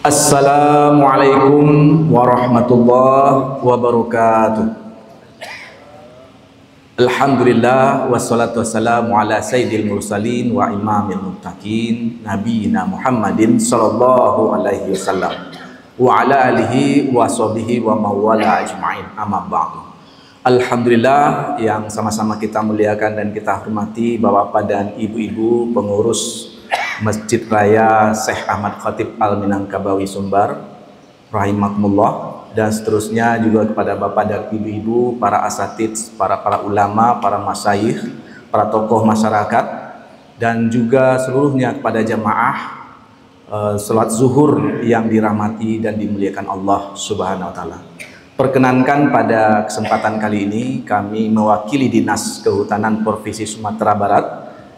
Assalamualaikum warahmatullahi wabarakatuh. Alhamdulillah wassalatu wassalamu ala sayyidil mursalin wa imamil muttaqin nabiyina Muhammadin sallallahu alaihi wasallam wa ala alihi wa sahbihi wa mawala ajma'in, amma ba'du. Alhamdulillah yang sama-sama kita muliakan dan kita hormati Bapak-bapak dan ibu-ibu pengurus Masjid Raya Syekh Ahmad Khatib Al-Minangkabawi Sumbar rahimakumullah, dan seterusnya juga kepada bapak dan ibu-ibu, para asatidz, para ulama, para masyayikh, para tokoh masyarakat, dan juga seluruhnya kepada jamaah salat zuhur yang dirahmati dan dimuliakan Allah Subhanahu wa taala. Perkenankan pada kesempatan kali ini kami mewakili Dinas Kehutanan Provinsi Sumatera Barat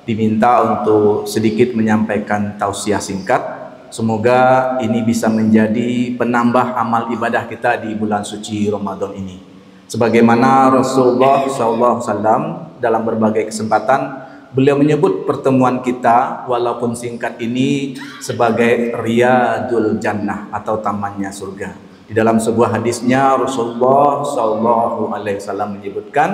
diminta untuk sedikit menyampaikan tausiah singkat. Semoga ini bisa menjadi penambah amal ibadah kita di bulan suci Ramadan ini. Sebagaimana Rasulullah SAW dalam berbagai kesempatan beliau menyebut pertemuan kita walaupun singkat ini sebagai Riyadul Jannah atau tamannya surga. Di dalam sebuah hadisnya Rasulullah SAW menyebutkan,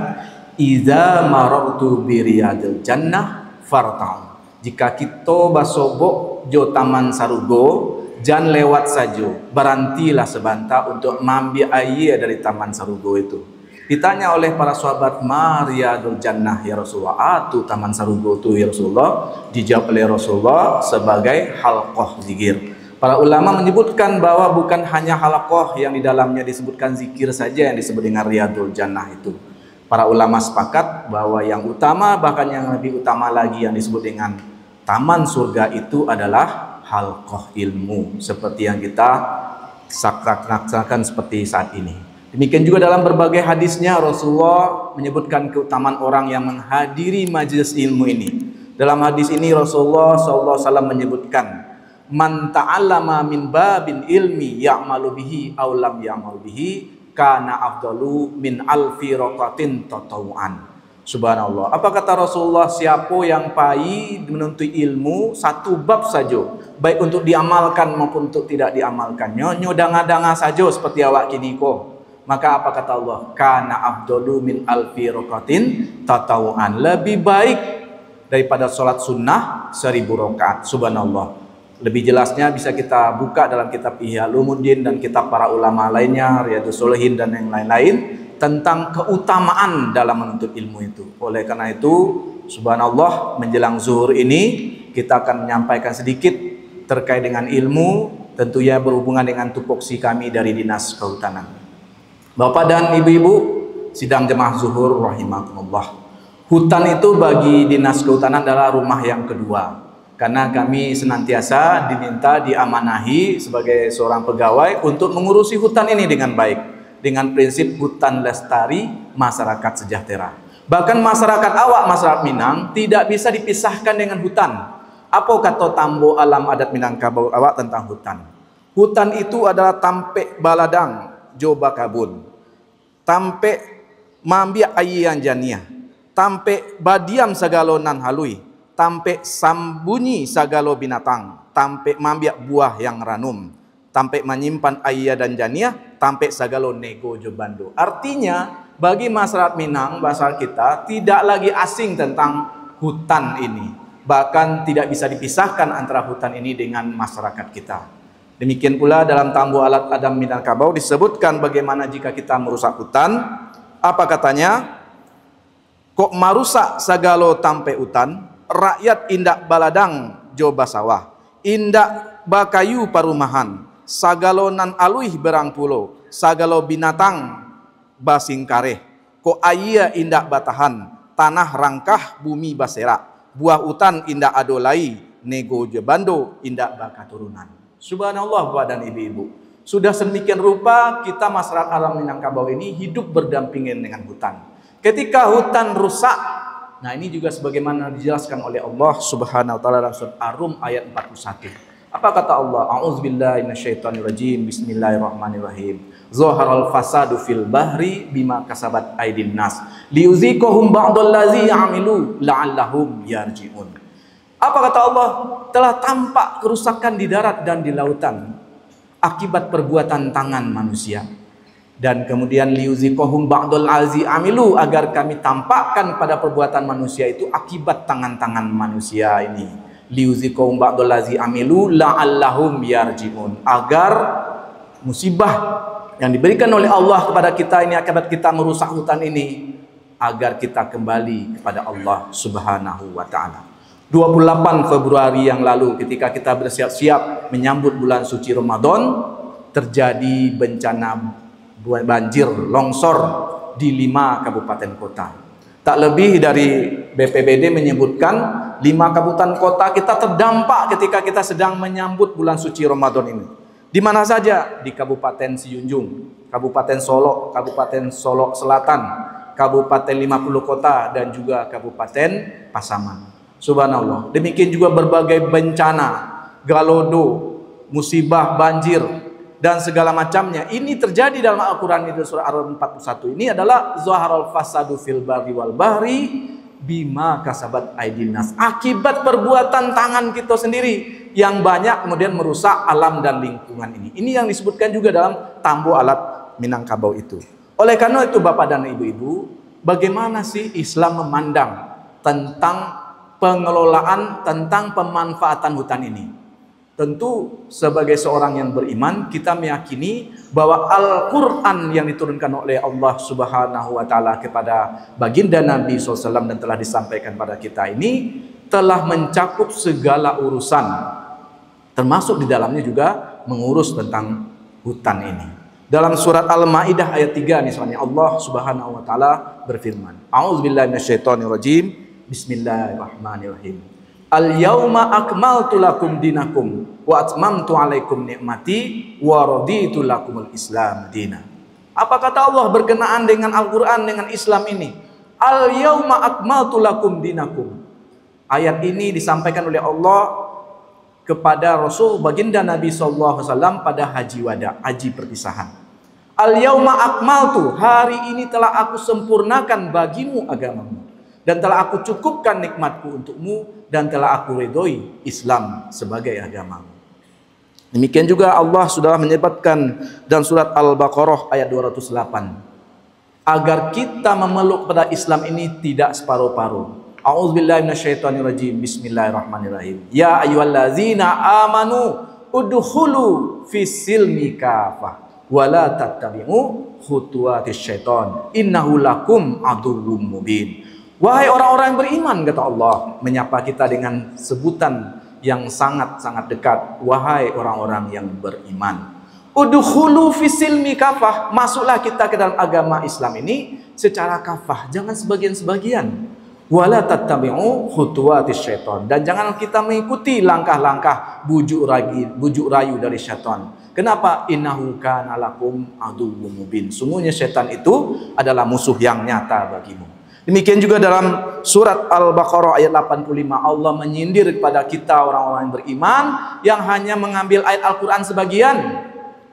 "Idza marartu bi Riyadil Jannah farta'u." Jika kita basobok jo taman sarugo, jangan lewat saja, berhentilah sebentar untuk mengambil air dari taman sarugo itu. Ditanya oleh para sahabat, "Ma Riyadul Jannah ya Rasulullah?" "Atu taman sarugo tu ya Rasulullah." Dijawab oleh Rasulullah sebagai halqah zikir. Para ulama menyebutkan bahwa bukan hanya halaqah yang di dalamnya disebutkan zikir saja yang disebut dengan Riyadul Jannah itu. Para ulama sepakat bahwa yang utama, bahkan yang lebih utama lagi yang disebut dengan taman surga itu adalah halqah ilmu, seperti yang kita saksikan seperti saat ini. Demikian juga dalam berbagai hadisnya Rasulullah menyebutkan keutamaan orang yang menghadiri majelis ilmu ini. Dalam hadis ini Rasulullah SAW menyebutkan, "Man ta'allama min babin ilmi ya'malu bihi aw lam ya'mal bihi kana afdalu min alfi raqatin tatawuan." Subhanallah. Apa kata Rasulullah? Siapa yang pai menuntut ilmu satu bab saja, baik untuk diamalkan maupun untuk tidak diamalkannya, nyodanga-danga saja seperti awak kini ko, maka apa kata Allah? Kana afdalu min alfi raqatin tatawuan. Lebih baik daripada sholat sunnah 1000 rakaat. Subhanallah. Lebih jelasnya bisa kita buka dalam kitab Ihya Ulumuddin dan kitab para ulama lainnya, Riyadhus Shalihin dan yang lain-lain, tentang keutamaan dalam menuntut ilmu itu. Oleh karena itu, subhanallah, menjelang zuhur ini kita akan menyampaikan sedikit terkait dengan ilmu, tentunya berhubungan dengan tupoksi kami dari Dinas Kehutanan. Bapak dan ibu-ibu sidang jemaah zuhur rahimakumullah. Hutan itu bagi Dinas Kehutanan adalah rumah yang kedua. Karena kami senantiasa diminta, diamanahi sebagai seorang pegawai untuk mengurusi hutan ini dengan baik, dengan prinsip hutan lestari, masyarakat sejahtera. Bahkan masyarakat awak, masyarakat Minang tidak bisa dipisahkan dengan hutan. Apa kata Tambo Alam Adat Minangkabau awak tentang hutan? Hutan itu adalah tampe baladang joba kabun, tampe mambiak ayian janiah, tampe badiam sagalonan halui, tampe sambunyi sagalo binatang, tampe mambiak buah yang ranum, tampe menyimpan ayah dan janiah, tampe sagalo nego jobando. Artinya bagi masyarakat Minang, bahasa kita tidak lagi asing tentang hutan ini. Bahkan tidak bisa dipisahkan antara hutan ini dengan masyarakat kita. Demikian pula dalam Tambo Alat Adam Minangkabau disebutkan bagaimana jika kita merusak hutan. Apa katanya? Kok marusak sagalo tampe hutan, rakyat indak baladang joba sawah, indak bakayu parumahan, sagalonan aluih berang pulau, sagalo binatang basing kareh, ko ayia indak batahan, tanah rangkah bumi baserak, buah utan indak adolai, nego jebando indak baka turunan. Subhanallah, Bapak dan ibu-ibu. Sudah sedemikian rupa kita masyarakat alam Minangkabau ini hidup berdampingan dengan hutan. Ketika hutan rusak, nah ini juga sebagaimana dijelaskan oleh Allah Subhanahu wa taala dalam surat Ar-Rum ayat 41. Apa kata Allah? A'udzubillahi minasyaitonirrajim. Bismillahirrahmanirrahim. Zaharal fasadu fil bahri bima kasabat aydin nas liuziqahum ba'dallazi ya'milu la'allahum yarji'un. Apa kata Allah? Telah tampak kerusakan di darat dan di lautan akibat perbuatan tangan manusia. Dan kemudian liuziqahum ba'dal azi amilu, agar kami tampakkan pada perbuatan manusia itu akibat tangan-tangan manusia ini. Liuziqahum ba'dal azi amilu la'allahum yarji'un, agar musibah yang diberikan oleh Allah kepada kita ini akibat kita merusak hutan ini, agar kita kembali kepada Allah Subhanahu wa taala. 28 Februari yang lalu ketika kita bersiap-siap menyambut bulan suci Ramadan, terjadi bencana banjir, longsor di 5 kabupaten kota. Tak lebih dari BPBD menyebutkan 5 kabupaten kota kita terdampak ketika kita sedang menyambut bulan suci Ramadan ini. Di mana saja? Di Kabupaten Siyunjung, Kabupaten Solok, Kabupaten Solok Selatan, Kabupaten 50 Kota, dan juga Kabupaten Pasaman. Subhanallah. Demikian juga berbagai bencana, galodo, musibah, banjir, dan segala macamnya. Ini terjadi dalam Al-Quran itu, surah Ar-Rum 41. Ini adalah zaharal fasadu fil barri wal bahri bima kasabat aydin nas. Akibat perbuatan tangan kita sendiri yang banyak kemudian merusak alam dan lingkungan ini. Ini yang disebutkan juga dalam Tambo Alat Minangkabau itu. Oleh karena itu Bapak dan Ibu-ibu, bagaimana sih Islam memandang tentang pengelolaan, tentang pemanfaatan hutan ini? Tentu sebagai seorang yang beriman, kita meyakini bahwa Al-Quran yang diturunkan oleh Allah Subhanahu wa ta'ala kepada baginda Nabi SAW dan telah disampaikan pada kita ini telah mencakup segala urusan, termasuk di dalamnya juga mengurus tentang hutan ini. Dalam surat Al-Maidah ayat 3 misalnya, Allah Subhanahu wa ta'ala berfirman, A'udzubillahi minasyaitonirrajim, Bismillahirrahmanirrahim. Al-yauma akmaltu lakum dinakum wa atmamtu alaikum ni'mati wa raditu lakumul Islam dina. Apa kata Allah berkenaan dengan Al-Quran, dengan Islam ini? Al-yauma akmaltu lakum dinakum. Ayat ini disampaikan oleh Allah kepada Rasul baginda Nabi SAW pada haji wada, haji perpisahan. Al-yauma akmaltu, hari ini telah aku sempurnakan bagimu agamamu, dan telah aku cukupkan nikmatku untukmu, dan telah aku ridhoi Islam sebagai agama. Demikian juga Allah sudah menyebutkan dalam surat Al-Baqarah ayat 208 agar kita memeluk pada Islam ini tidak separuh-paruh. A'udzubillahi minasyaitonirrajim. Bismillahirrahmanirrahim. Ya ayyuhallazina amanu udkhulu fis-silmi kafah wa la tattabi'u khutuwatis syaiton innahu lakum aduwwum mubin. Wahai orang-orang yang beriman, kata Allah, menyapa kita dengan sebutan yang sangat-sangat dekat. Wahai orang-orang yang beriman, udkhulu fisilmi kafah, masuklah kita ke dalam agama Islam ini secara kafah, jangan sebagian-sebagian. Wala tattabi'u khutuwatis syaiton, dan jangan kita mengikuti langkah-langkah bujuk rayu dari syaitan. Kenapa? Innahu kana lakum aduwwum mubin. Sungguhnya syaitan itu adalah musuh yang nyata bagimu. Demikian juga dalam surat Al-Baqarah ayat 85, Allah menyindir kepada kita orang-orang yang beriman yang hanya mengambil ayat Al-Quran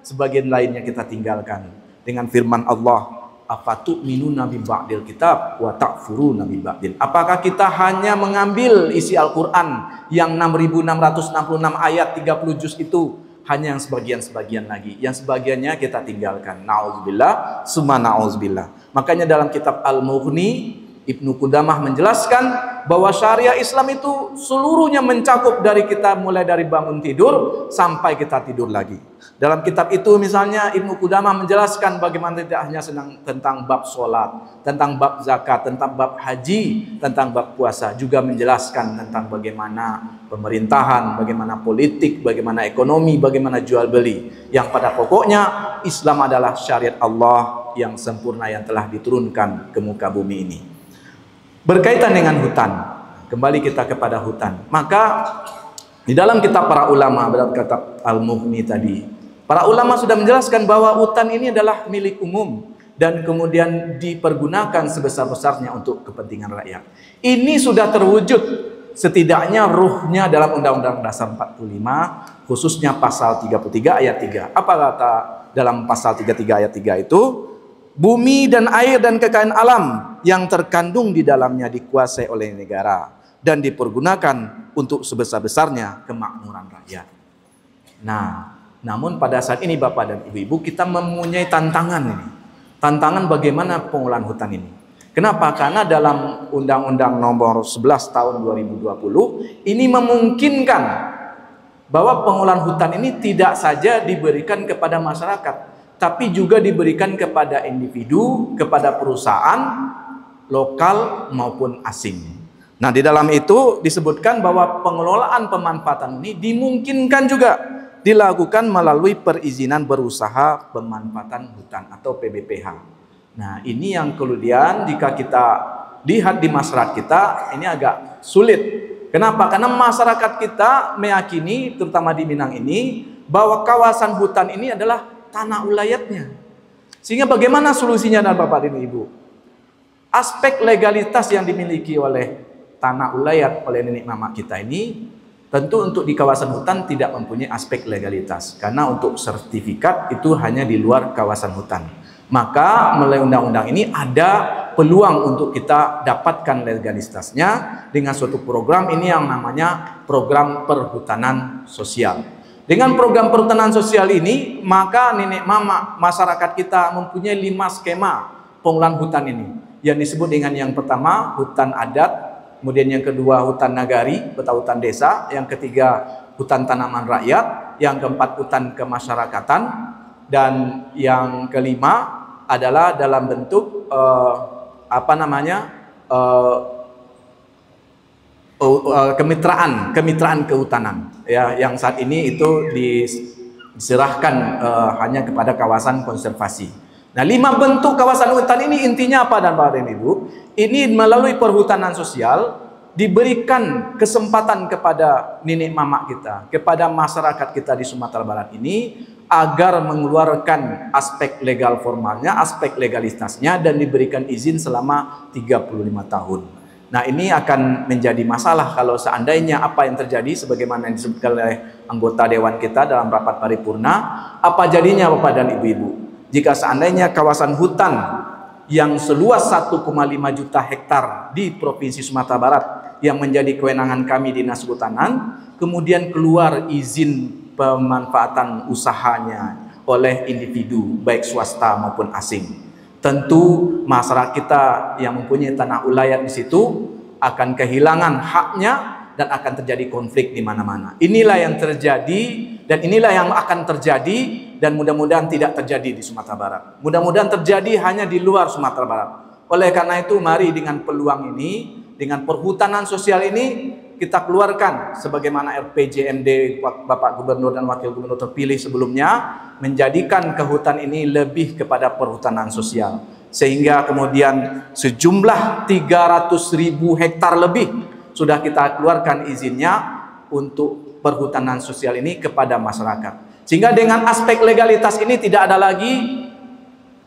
sebagian lainnya kita tinggalkan, dengan firman Allah, afatu'minuna bi ba'dil kitab wa takfuruna bi ba'dil. Apakah kita hanya mengambil isi Al-Quran yang 6.666 ayat 30 juz itu, hanya yang sebagian-sebagian lagi, yang sebagiannya kita tinggalkan. Na'udzubillah, summa na'udzubillah. Makanya dalam kitab Al-Mughni, Ibnu Qudamah menjelaskan bahwa syariah Islam itu seluruhnya mencakup dari kita mulai dari bangun tidur sampai kita tidur lagi. Dalam kitab itu misalnya Ibnu Qudamah menjelaskan bagaimana tidak hanya tentang bab sholat, tentang bab zakat, tentang bab haji, tentang bab puasa, juga menjelaskan tentang bagaimana pemerintahan, bagaimana politik, bagaimana ekonomi, bagaimana jual beli. Yang pada pokoknya Islam adalah syariat Allah yang sempurna yang telah diturunkan ke muka bumi ini. Berkaitan dengan hutan, kembali kita kepada hutan. Maka di dalam kitab para ulama, dalam kitab Al-Mughni tadi, para ulama sudah menjelaskan bahwa hutan ini adalah milik umum dan kemudian dipergunakan sebesar-besarnya untuk kepentingan rakyat. Ini sudah terwujud setidaknya ruhnya dalam Undang-Undang Dasar 45, khususnya pasal 33 ayat 3. Apa kata dalam pasal 33 ayat 3 itu? Bumi dan air dan kekayaan alam yang terkandung di dalamnya dikuasai oleh negara dan dipergunakan untuk sebesar-besarnya kemakmuran rakyat. Nah, Namun pada saat ini Bapak dan Ibu-ibu, kita mempunyai tantangan ini. Tantangan bagaimana pengolahan hutan ini. Kenapa? Karena dalam Undang-Undang Nomor 11 Tahun 2020 ini memungkinkan bahwa pengolahan hutan ini tidak saja diberikan kepada masyarakat, tapi juga diberikan kepada individu, kepada perusahaan lokal maupun asing. Nah, di dalam itu disebutkan bahwa pengelolaan pemanfaatan ini dimungkinkan juga dilakukan melalui perizinan berusaha pemanfaatan hutan atau PBPH. Nah, ini yang kemudian jika kita lihat di masyarakat kita ini agak sulit. Kenapa? Karena masyarakat kita meyakini, terutama di Minang ini, bahwa kawasan hutan ini adalah tanah ulayatnya. Sehingga bagaimana solusinya dan Bapak dan Ibu? Aspek legalitas yang dimiliki oleh tanah ulayat oleh nenek mama kita ini, tentu untuk di kawasan hutan tidak mempunyai aspek legalitas. Karena untuk sertifikat itu hanya di luar kawasan hutan. Maka melalui undang-undang ini ada peluang untuk kita dapatkan legalitasnya dengan suatu program ini yang namanya program perhutanan sosial. Dengan program perhutanan sosial ini, maka nenek mama masyarakat kita mempunyai 5 skema pengelolaan hutan ini. Yang disebut dengan yang pertama hutan adat, kemudian yang kedua hutan nagari atau hutan desa, yang ketiga hutan tanaman rakyat, yang keempat hutan kemasyarakatan, dan yang kelima adalah dalam bentuk kemitraan kehutanan ya, yang saat ini itu diserahkan hanya kepada kawasan konservasi. Nah, 5 bentuk kawasan hutan ini intinya apa dan Bapak dan Ibu? Ini melalui perhutanan sosial diberikan kesempatan kepada nenek mama kita, kepada masyarakat kita di Sumatera Barat ini agar mengeluarkan aspek legal formalnya, aspek legalitasnya, dan diberikan izin selama 35 tahun. Nah, ini akan menjadi masalah kalau seandainya apa yang terjadi sebagaimana yang disebutkan oleh anggota dewan kita dalam rapat paripurna. Apa jadinya Bapak dan Ibu-ibu? Jika seandainya kawasan hutan yang seluas 1,5 juta hektar di Provinsi Sumatera Barat yang menjadi kewenangan kami Dinas Kehutanan, kemudian keluar izin pemanfaatan usahanya oleh individu baik swasta maupun asing, tentu masyarakat kita yang mempunyai tanah ulayat di situ akan kehilangan haknya dan akan terjadi konflik di mana-mana. Inilah yang terjadi dan inilah yang akan terjadi, dan mudah-mudahan tidak terjadi di Sumatera Barat. Mudah-mudahan terjadi hanya di luar Sumatera Barat. Oleh karena itu, mari dengan peluang ini, dengan perhutanan sosial ini, kita keluarkan sebagaimana RPJMD Bapak Gubernur dan Wakil Gubernur terpilih sebelumnya, menjadikan kehutan ini lebih kepada perhutanan sosial. Sehingga kemudian sejumlah 300.000 hektar lebih sudah kita keluarkan izinnya untuk perhutanan sosial ini kepada masyarakat. Sehingga dengan aspek legalitas ini tidak ada lagi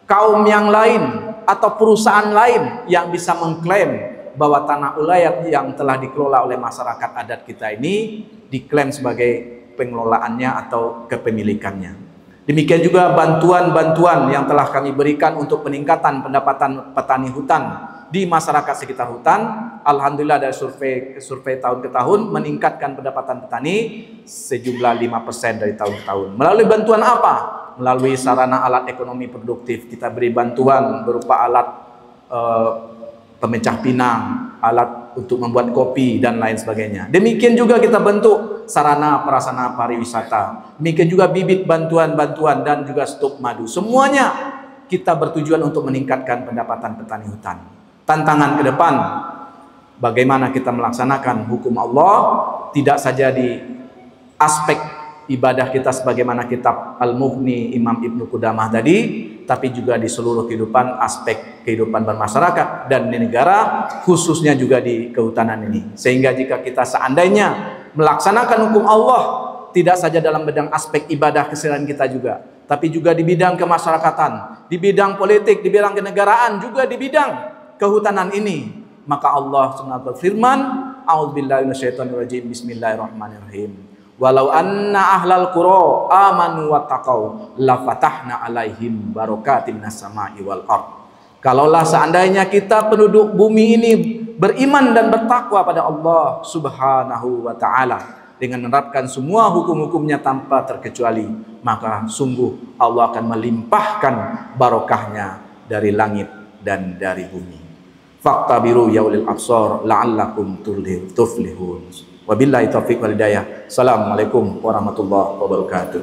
kaum yang lain atau perusahaan lain yang bisa mengklaim bahwa tanah ulayat yang telah dikelola oleh masyarakat adat kita ini diklaim sebagai pengelolaannya atau kepemilikannya. Demikian juga bantuan-bantuan yang telah kami berikan untuk peningkatan pendapatan petani hutan di masyarakat sekitar hutan. Alhamdulillah dari survei tahun ke tahun meningkatkan pendapatan petani sejumlah 5% dari tahun ke tahun. Melalui bantuan apa? Melalui sarana alat ekonomi produktif. Kita beri bantuan berupa alat pemecah pinang, alat untuk membuat kopi dan lain sebagainya. Demikian juga kita bentuk sarana prasarana pariwisata. Demikian juga bibit bantuan-bantuan dan juga stok madu. Semuanya kita bertujuan untuk meningkatkan pendapatan petani hutan. Tantangan ke depan, bagaimana kita melaksanakan hukum Allah tidak saja di aspek ibadah kita sebagaimana kitab Al-Mughni Imam Ibnu Qudamah tadi, tapi juga di seluruh kehidupan, aspek kehidupan bermasyarakat dan di negara, khususnya juga di kehutanan ini. Sehingga jika kita seandainya melaksanakan hukum Allah tidak saja dalam bidang aspek ibadah keseharian kita juga, tapi juga di bidang kemasyarakatan, di bidang politik, di bidang kenegaraan, juga di bidang kehutanan ini, maka Allah SWT berfirman, a'udzubillahi minasyaitonirrajim, bismillahirrahmanirrahim, walau anna ahlal qura amanu wattaqau lafatahna alaihim barakatim minas sama'i wal ard. Kalaulah seandainya kita penduduk bumi ini beriman dan bertakwa pada Allah Subhanahu wa taala, dengan menerapkan semua hukum-hukumnya tanpa terkecuali, maka sungguh Allah akan melimpahkan barokahnya dari langit dan dari bumi. Faktabiru ya ulil absar la'allakum tuflihun. Wabillahi taufiq wal hidayah. Assalamualaikum warahmatullahi wabarakatuh.